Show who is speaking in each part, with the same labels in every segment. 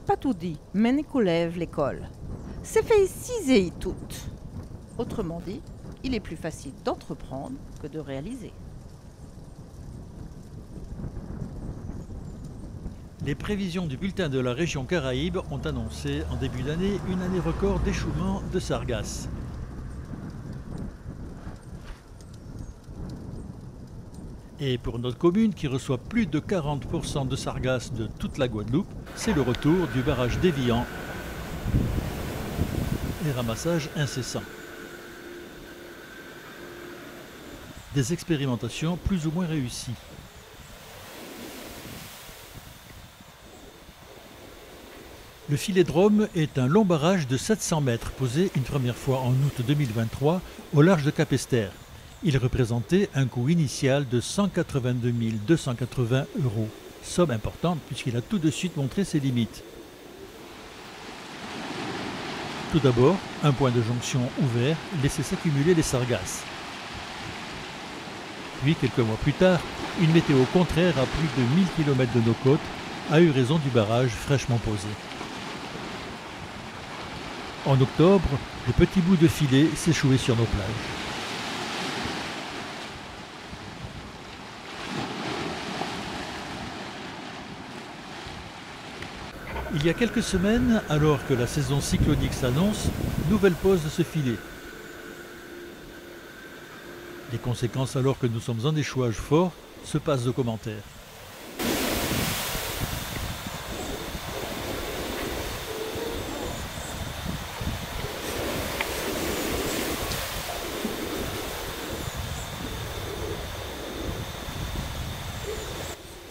Speaker 1: pas tout dit, mais Nicolève l'école. C'est fait ciser tout. Autrement dit, il est plus facile d'entreprendre que de réaliser.
Speaker 2: Les prévisions du bulletin de la région Caraïbe ont annoncé en début d'année une année record d'échouement de sargasses. Et pour notre commune, qui reçoit plus de 40% de sargasses de toute la Guadeloupe, c'est le retour du barrage d'Évian et ramassage incessant. Des expérimentations plus ou moins réussies. Le filet de Rome est un long barrage de 700 mètres posé une première fois en août 2023 au large de Capesterre. Il représentait un coût initial de 182 280 €, somme importante puisqu'il a tout de suite montré ses limites. Tout d'abord, un point de jonction ouvert laissait s'accumuler les sargasses. Puis, quelques mois plus tard, une météo contraire à plus de 1000 km de nos côtes a eu raison du barrage fraîchement posé. En octobre, de petits bouts de filet s'échouaient sur nos plages. Il y a quelques semaines, alors que la saison cyclonique s'annonce, nouvelle pause de ce filet. Les conséquences, alors que nous sommes en échouage fort, se passent de commentaires.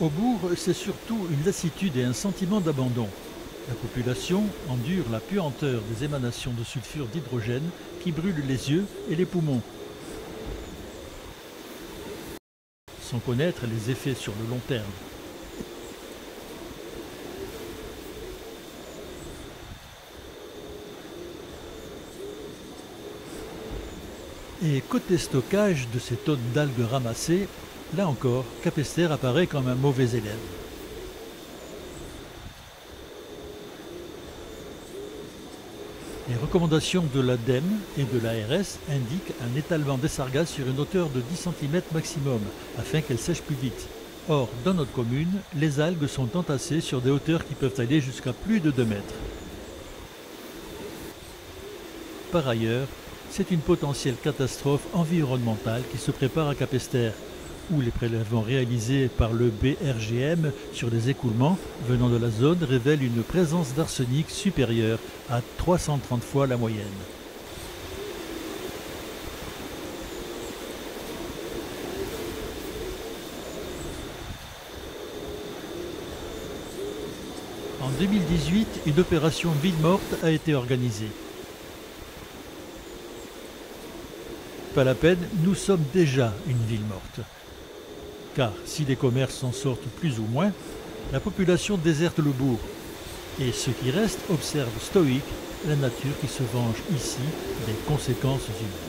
Speaker 2: Au bourg, c'est surtout une lassitude et un sentiment d'abandon. La population endure la puanteur des émanations de sulfure d'hydrogène qui brûlent les yeux et les poumons. Sans connaître les effets sur le long terme. Et côté stockage de ces tonnes d'algues ramassées, là encore, Capesterre apparaît comme un mauvais élève. Les recommandations de l'ADEME et de l'ARS indiquent un étalement des sargasses sur une hauteur de 10 cm maximum, afin qu'elles sèchent plus vite. Or, dans notre commune, les algues sont entassées sur des hauteurs qui peuvent aller jusqu'à plus de 2 mètres. Par ailleurs, c'est une potentielle catastrophe environnementale qui se prépare à Capesterre, où les prélèvements réalisés par le BRGM sur les écoulements venant de la zone révèlent une présence d'arsenic supérieure à 330 fois la moyenne. En 2018, une opération ville morte a été organisée. Pas la peine, nous sommes déjà une ville morte. Car si les commerces s'en sortent plus ou moins, la population déserte le bourg. Et ceux qui restent observent stoïques la nature qui se venge ici des conséquences humaines.